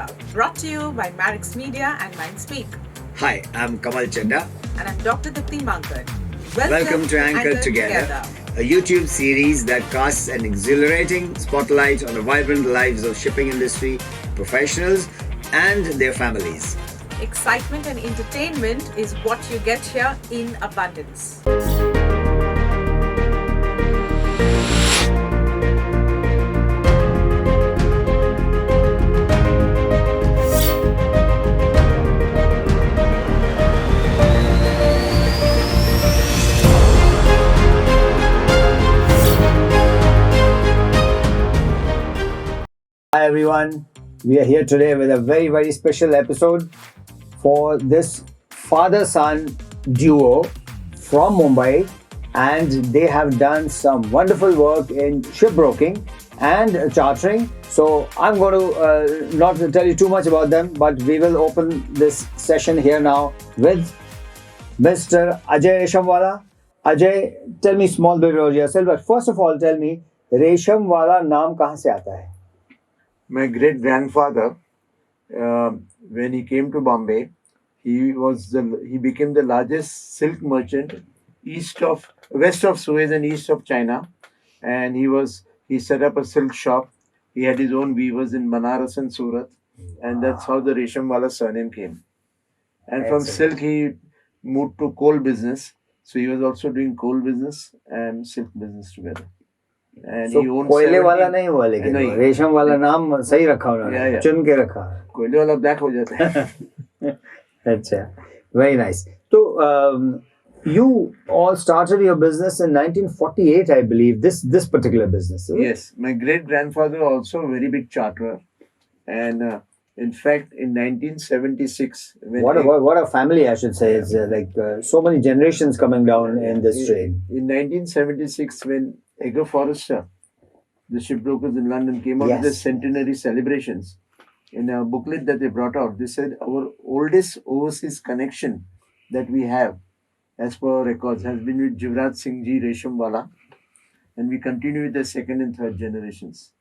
Chadda, brought to you by Marix Media and Mindspeak. Hi, I'm Kamal Chadda. And I'm Dr. Dipti Mankad. Welcome to Anchored Together, a YouTube series that casts an exhilarating spotlight on the vibrant lives of shipping industry professionals and their families. Excitement and entertainment is what you get here in abundance. Hi everyone, we are here today with a very special episode for this father-son duo from Mumbai, and they have done some wonderful work in shipbroking and chartering. So I'm going to not tell you too much about them, but we will open this session here now with Mr. Ajay Reshamwala. Ajay, tell me small bit about yourself, but first of all tell me Reshamwala नाम कहाँ से आता है? My great grandfather, when he came to Bombay, he became the largest silk merchant west of Suez and east of China, and he set up a silk shop. He had his own weavers in Banaras and Surat, and that's how the Reshamwala surname came. And from silk he moved to coal business, so he was also doing coal business and silk business together. And So he owns कोयले 70 वाला नहीं हुआ, लेकिन नहीं। रेशम वाला नाम सही रखा उन्होंने, Yeah. चुन के रखा. कोयले वाला black हो जाता है. अच्छा, very nice. So you all started your business in 1948, I believe. This particular business. Yes, my great grandfather also a very big charterer, and in fact, in 1976, What a family, I should say. It's so many generations coming down in this trade. In 1976, when Edgar Forrester, the shipbrokers in London, came out with the centenary celebrations, in a booklet that they brought out, they said our oldest overseas connection that we have, as per our records, has been with Jivraj Singh Ji Reshamwala, and we continue with the second and third generations.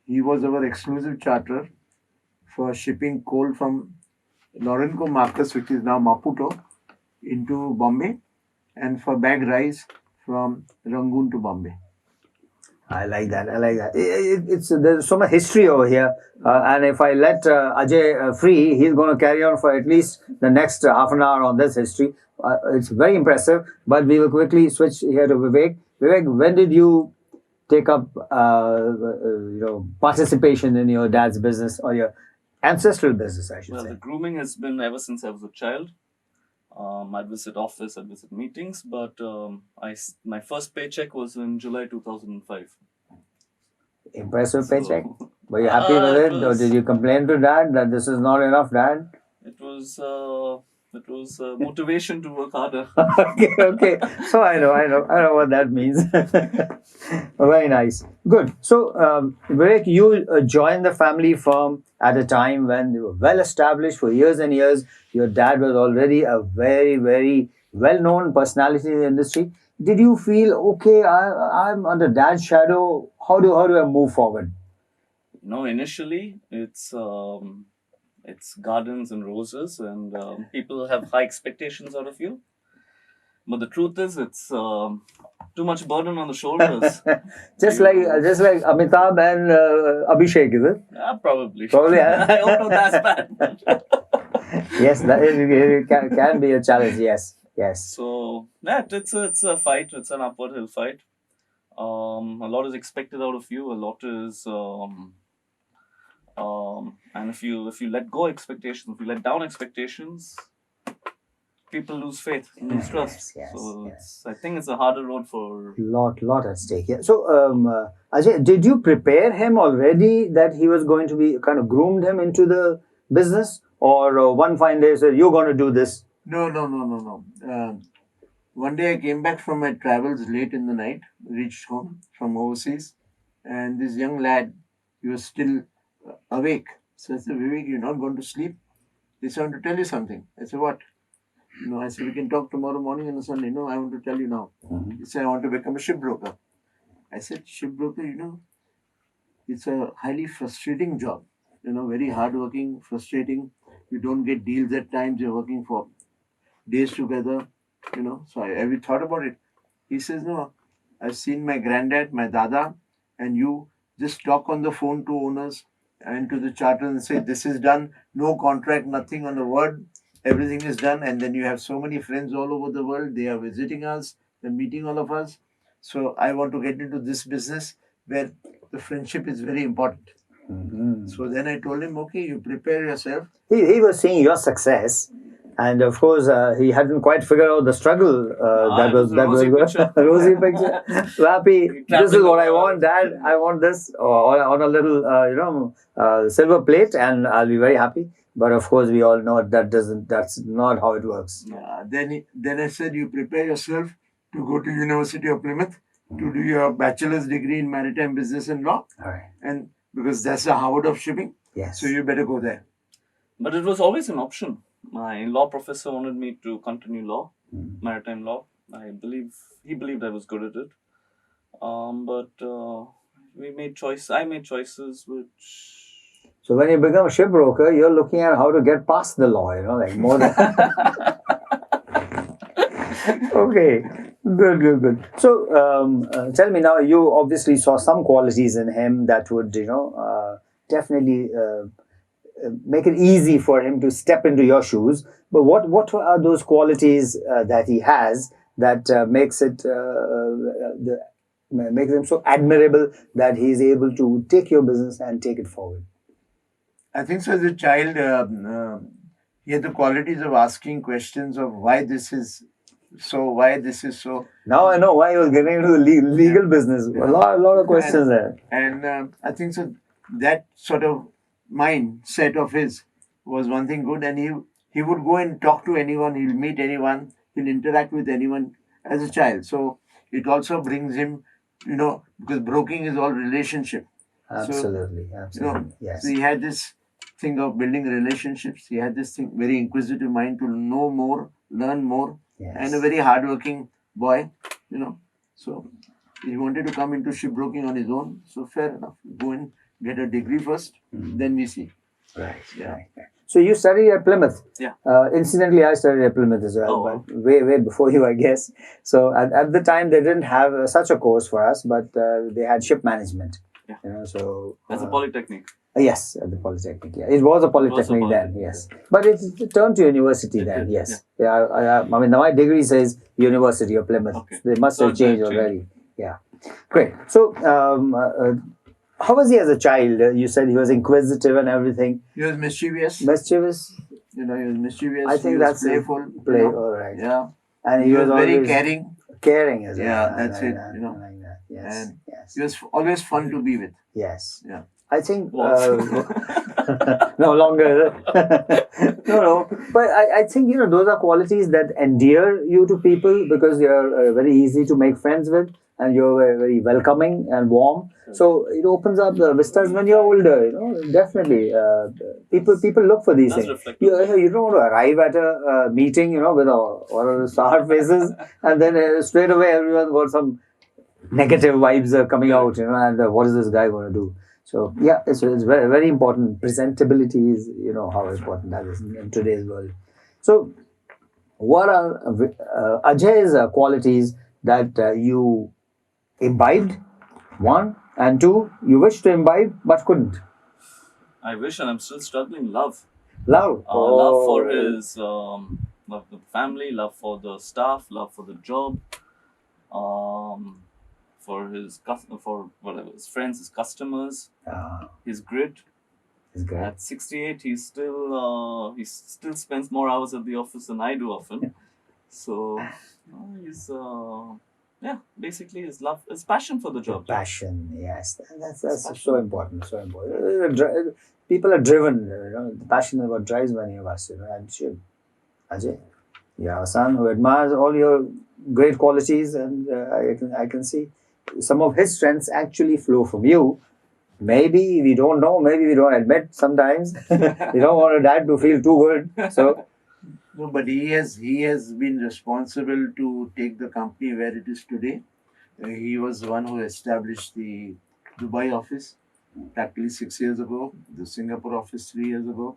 He was our exclusive charterer for shipping coal from Lorenco Marcus, which is now Maputo, into Bombay, and for bag rice from Rangoon to Bombay. I like that. There's so much history over here, and if I let Ajay free, he's going to carry on for at least the next half an hour on this history. It's very impressive. But we will quickly switch here to Vivek. Vivek, when did you take up participation in your dad's business or your ancestral business, I should say? Well, the grooming has been ever since I was a child. I'd visit office, I'd visit meetings, but my first paycheck was in July 2005. Impressive paycheck. Were you happy with it, or did you complain to dad that this is not enough, dad? It was motivation to work harder. Okay. So I know what that means. Very nice. Good. So, Vivek, you joined the family firm at a time when they were well established for years and years. Your dad was already a very well-known personality in the industry. Did you feel, okay, I'm under dad's shadow? How do I move forward? No, initially it's gardens and roses, and people have high expectations out of you. But the truth is, it's too much burden on the shoulders. just like Amitabh and Abhishek, is it? Yeah, probably. I hope not that's bad. Yes, it can be a challenge. Yes. So it's a fight. It's an upward hill fight. A lot is expected out of you. A lot is, and if you let go expectations, if you let down expectations, people lose faith, lose trust. I think it's a harder road for lot at stake. Yeah. So, Ajay, did you prepare him already that he was going to be kind of groomed him into the business, or one fine day said you're going to do this? No. One day I came back from my travels late in the night, reached home from overseas, and this young lad, he was still awake. So I said, Vivek, you're not going to sleep? He said, I want to tell you something. I said, what? I said, we can talk tomorrow morning on a Sunday. No, I want to tell you now. He said, I want to become a shipbroker. I said, shipbroker, it's a highly frustrating job. very hardworking, frustrating. You don't get deals at times. You're working for days together. So have you thought about it? He says, no, I've seen my granddad, my dada, and you just talk on the phone to owners and to the charter and say, this is done, no contract, nothing on the word, everything is done. And then you have so many friends all over the world. They are visiting us, they're meeting all of us. So I want to get into this business where the friendship is very important. So then I told him, okay, you prepare yourself. He was seeing your success, and of course he hadn't quite figured out the struggle that was rosy picture. So happy. This is what I want, Dad. I want this on a little silver plate, and I'll be very happy. But of course, we all know that's not how it works. Then I said, you prepare yourself to go to University of Plymouth to do your bachelor's degree in maritime business and law. All right. And because that's the Harvard of shipping. Yes. So you better go there. But it was always an option. My law professor wanted me to continue law, maritime law. I believed I was good at it. But I made choices which... So when you become a shipbroker, you're looking at how to get past the law, like more than... Okay, good. So tell me now, you obviously saw some qualities in him that would, definitely make it easy for him to step into your shoes. But what are those qualities that he has that makes him so admirable that he's able to take your business and take it forward? I think so. As a child, he had the qualities of asking questions of why this is so. Now I know why he was getting into the legal business. A lot of questions there. And I think so. That sort of mindset of his was one thing good, and he would go and talk to anyone. He'll meet anyone. He'll interact with anyone as a child. So it also brings him, because broking is all relationship. Absolutely. Yes. So he had this thing of building relationships. He had this very inquisitive mind to know more, learn more. Yes. And a very hardworking boy, So he wanted to come into shipbroking on his own. So fair enough. Go and get a degree first, then we see. Right. So you studied at Plymouth. Yeah. Incidentally, I studied at Plymouth as well, but way before you, I guess. So at the time, they didn't have such a course for us, but they had ship management. Yeah. So that's a polytechnic. Yes, at the Polytechnic. Yeah, it was a polytechnic then. Yes, but it turned to university then. Yes. I mean, my degree says University of Plymouth. Okay. They must have changed already. Yeah. Great. So, how was he as a child? You said he was inquisitive and everything. He was mischievous. Mischievous. He was mischievous. I think that's playful. All right. Yeah. And he was very caring. Caring as well. Yeah, that's it. I like that. Yes. And he was always fun to be with. Yes. Yeah. I think no longer. No. But I think those are qualities that endear you to people because you're very easy to make friends with, and you're very, very welcoming and warm. So it opens up the vistas when you're older. Definitely. People look for these things. You don't want to arrive at a meeting, with all sour faces, and then straight away everyone's got some negative vibes coming out. And what is this guy going to do? So yeah, it's very, very important. Presentability is, how important that is in today's world. So, what are Ajay's qualities that you imbibed? One, and two, you wish to imbibe but couldn't. I wish, and I'm still struggling. Love. Love. Love for his love for the family, love for the staff, love for the job. For his friends, his customers, his grit. At 68, he still spends more hours at the office than I do often. So he's basically his love, his passion for the job. Passion, yes, that's so important. So important. People are driven. The passion is what drives many of us. I'm sure. Ajay, you have a son who admires all your great qualities, and I can see. Some of his strengths actually flow from you. Maybe we don't know, maybe we don't admit sometimes. We don't want our dad to feel too good. So no, but he has been responsible to take the company where it is today. He was the one who established the Dubai office. practically 6 years ago, the Singapore office 3 years ago,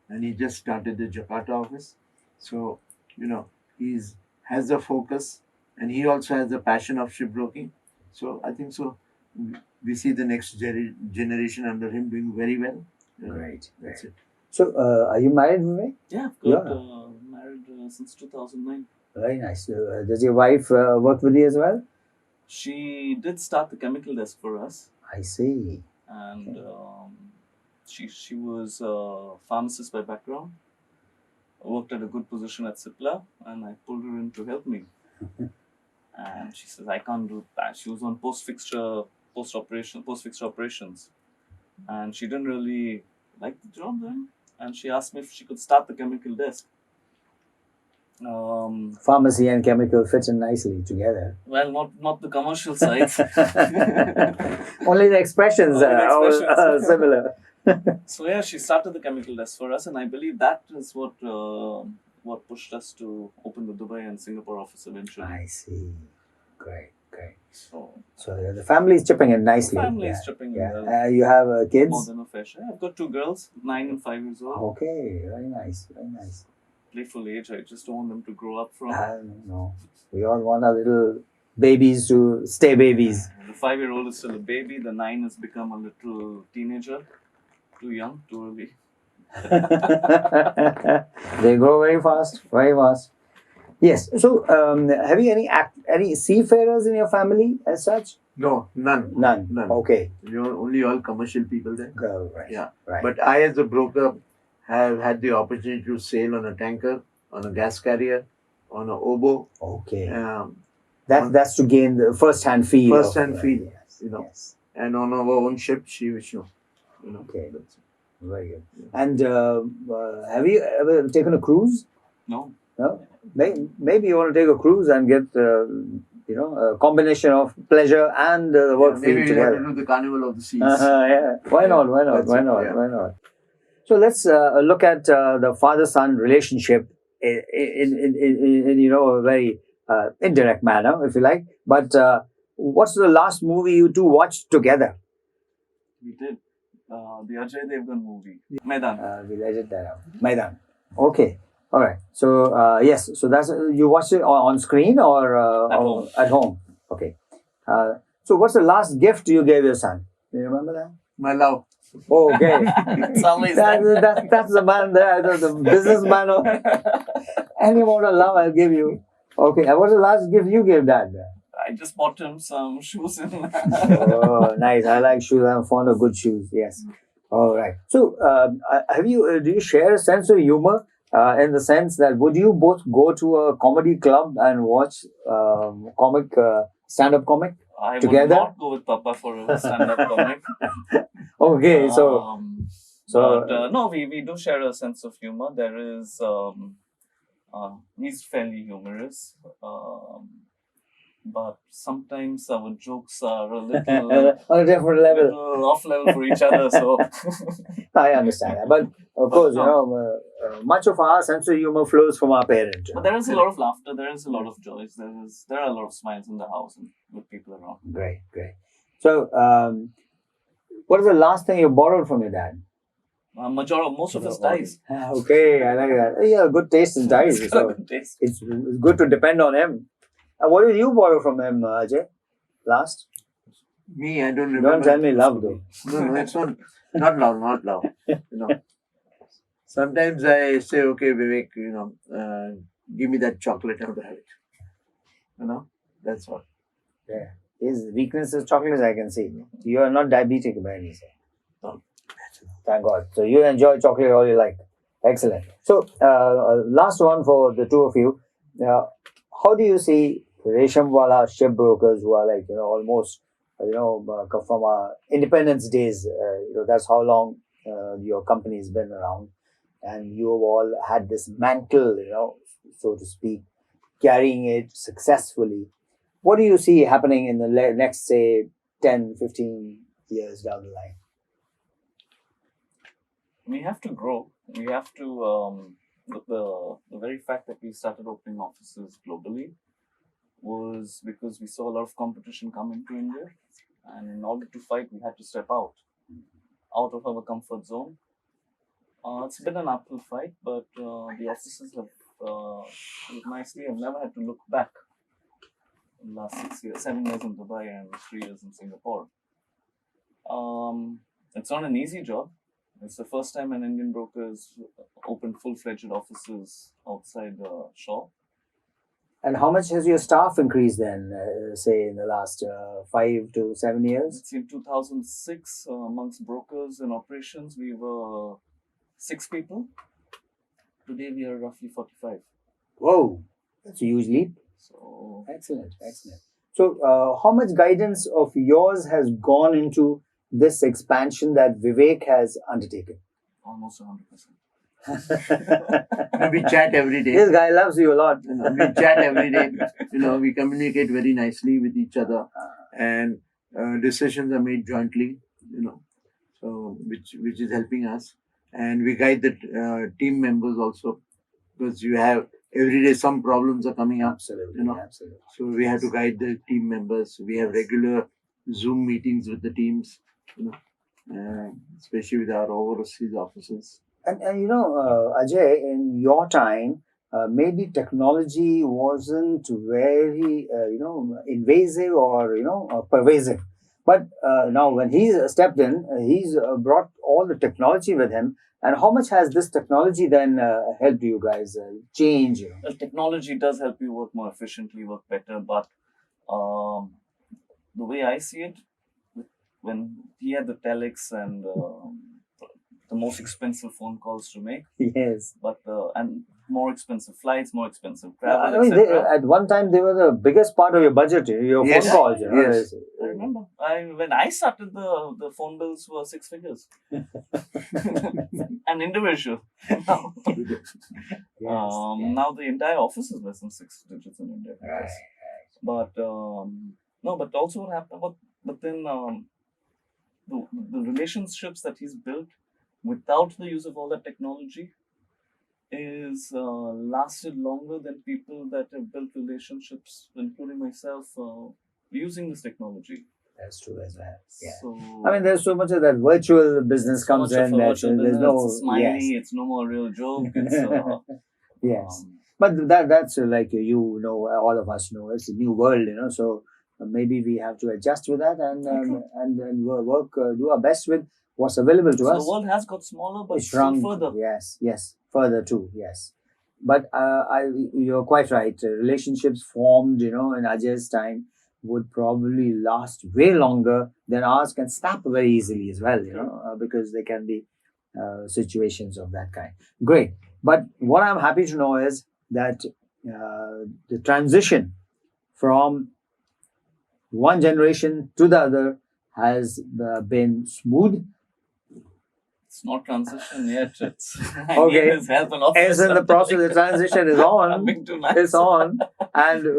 and he just started the Jakarta office. So, he's has the focus, and he also has the passion of shipbroking. So I think so. We see the next generation under him doing very well. Great. That's it. So, are you married, Vivek? Yeah, I've got married since 2009. Very nice. Does your wife work with you as well? She did start the chemical desk for us. I see. And she was a pharmacist by background. Worked at a good position at Cipla, and I pulled her in to help me. And she says, I can't do that. She was on post-fixture operations. And she didn't really like the job then. And she asked me if she could start the chemical desk. Pharmacy and chemical fit in nicely together. Well, not the commercial sides. Only the expressions are similar. So yeah, she started the chemical desk for us, and I believe that is what pushed us to open the Dubai and Singapore office eventually. I see. Great. So The family is chipping in nicely. The family is chipping in well. You have kids? More than a fair share. I've got 2 girls, 9 and 5 years old. Okay, very nice. Playful age. I just don't want them to grow up from. No. We all want our little babies to stay babies. The 5-year-old is still a baby. The 9 has become a little teenager. Too young, too early. They grow very fast. Yes. So, have you any seafarers in your family as such? No, none. Okay. You're only all commercial people there. Right. Yeah. Right. But I, as a broker, have had the opportunity to sail on a tanker, on a gas carrier, on a oboe. Okay. That's to gain the first-hand feel. Yes. And on our own ship, Okay. Very good. And have you ever taken a cruise? No. Maybe you want to take a cruise and get a combination of pleasure and work maybe together. Maybe we have to do the Carnival of the Seas. Yeah. Why not? So let's look at the father-son relationship in a very indirect manner, if you like. But what's the last movie you two watched together? We did. The Ajay movie. Maidan. We let that out. Maidan. Okay. All right. So yes. So that's you watched it on screen or at home. Okay. So what's the last gift you gave your son? Do you remember that? My love. Oh, okay. It's always that's the man there, the businessman. Any amount of love I'll give you. Okay. And what's the last gift you gave Dad? I just bought him some shoes. Oh, nice. I like shoes. I'm fond of good shoes. Yes. All right. So, do you share a sense of humor in the sense that would you both go to a comedy club and watch stand-up comic together? I would not go with Papa for a stand-up comic. Okay. No, we do share a sense of humor. There is, he's fairly humorous. But sometimes our jokes are a little on a different level, off level for each other. So I understand that, but of course, much of our sense of humor flows from our parents. But there is a lot of laughter. There is a lot of joys. There are a lot of smiles in the house and with people around. Great. So, what is the last thing you borrowed from your dad? Most of his ties. Okay, I like that. Yeah, good taste in ties. So it's good to depend on him. What did you borrow from him, Ajay? Last? Me, I don't remember. Don't tell me love, though. No, it's not love. Sometimes I say, okay, Vivek, give me that chocolate, I'll have it. That's all. Yeah. His weakness is chocolate, I can see. You are not diabetic by any say. No. Thank God. So you enjoy chocolate all you like. Excellent. So, last one for the two of you. How do you see Reshamwalas shipbrokers who are like, almost, from our independence days, that's how long your company has been around. And you have all had this mantle, so to speak, carrying it successfully. What do you see happening in the next, say, 10, 15 years down the line? We have to grow. We have to, the very fact that we started opening offices globally was because we saw a lot of competition come into India, and in order to fight, we had to step out. out of our comfort zone. It's been an uphill fight, but the officers have nicely. I've never had to look back in the last 6 years, 7 years in Dubai and 3 years in Singapore. It's not an easy job. It's the first time an Indian broker has opened full-fledged offices outside Shaw. And how much has your staff increased then, say, in the last 5 to 7 years? In 2006, amongst brokers and operations, we were 6 people. Today, we are roughly 45. Whoa, that's a huge leap. So excellent. So, how much guidance of yours has gone into this expansion that Vivek has undertaken? Almost 100%. We chat every day. This guy loves you a lot. We chat every day. We communicate very nicely with each other, and decisions are made jointly. So which is helping us, and we guide the team members also, because you have every day some problems are coming up. Absolutely. So we have to guide the team members. We have regular Zoom meetings with the teams, especially with our overseas officers. And Ajay, in your time, maybe technology wasn't very, invasive or, pervasive. But now when he's stepped in, he's brought all the technology with him. And how much has this technology then helped you guys change? Well, technology does help you work more efficiently, work better. But the way I see it, when he had the telex and the most expensive phone calls to make. Yes. But and more expensive flights, more expensive travel, at one time they were the biggest part of your budget, your phone calls. Yes. I remember. When I started, the phone bills were 6 figures. And individual. Now, now the entire office is less than 6 digits in India. Right. But but also what happened. But then the relationships that he's built without the use of all that technology is lasted longer than people that have built relationships, including myself, using this technology. That's true as well. Yeah. So, there's so much of that virtual business comes in. There's no smiley. It's no more real joke. It's, yes. But that's like all of us know, it's a new world. So maybe we have to adjust with that and work, do our best with what's available to us. The world has got smaller, but shrunk further. Yes, further too. Yes, but you're quite right. Relationships formed, in Ajay's time would probably last way longer than ours can snap very easily as well. Because there can be situations of that kind. Great, but what I'm happy to know is that the transition from one generation to the other has been smooth. It's not transition yet. It's okay. His help and as in the process, the transition is on. It's on,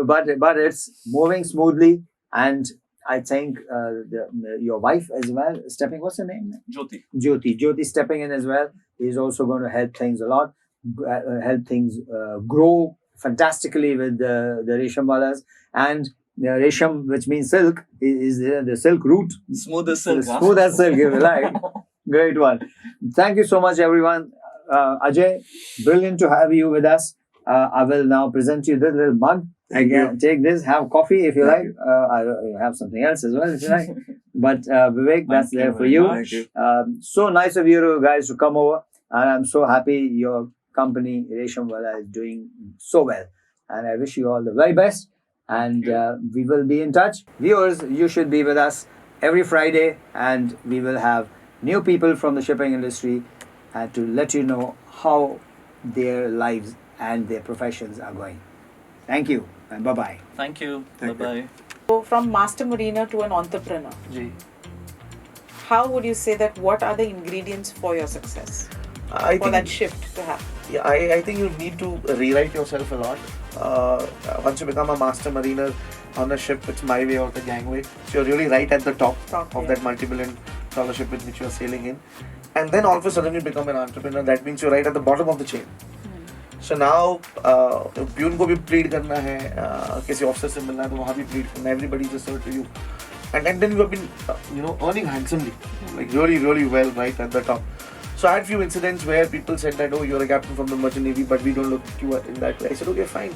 but it's moving smoothly. And I think your wife as well stepping. What's her name? Jyoti stepping in as well is also going to help things a lot. Help things grow fantastically with the Reshamwalas. And Resham, which means silk, is the silk root. Smooth as silk. Smooth as silk, if you like. Great one. Thank you so much, everyone. Ajay, brilliant to have you with us. I will now present you this little mug. Thank you. Take this, have coffee if you like. I have something else as well if you like. But Vivek, that's there for you. Thank you. So nice of you guys to come over. And I'm so happy your company, Reshamwala, is doing so well. And I wish you all the very best. And we will be in touch. Viewers, you should be with us every Friday. And we will have new people from the shipping industry to let you know how their lives and their professions are going. Thank you and bye-bye. Thank you. Bye-bye. So from master mariner to an entrepreneur, how would you say that what are the ingredients for your success? For that shift to happen? Yeah, I think you need to rewrite yourself a lot. Once you become a master mariner on a ship, it's my way or the gangway. So you're really right at the top of that multi-billion-dollar ship with which you're sailing in. And then all of a sudden you become an entrepreneur. That means you're right at the bottom of the chain. So now, peon को भी plead करना है, किसी officer से मिलना है तो वहाँ भी plead करना है. Everybody is a sir to you. and then you have been earning handsomely, like really, really well, right at the top. So I had few incidents where people said that, oh, you're a captain from the Merchant Navy, but we don't look at you in that way. I said, okay, fine.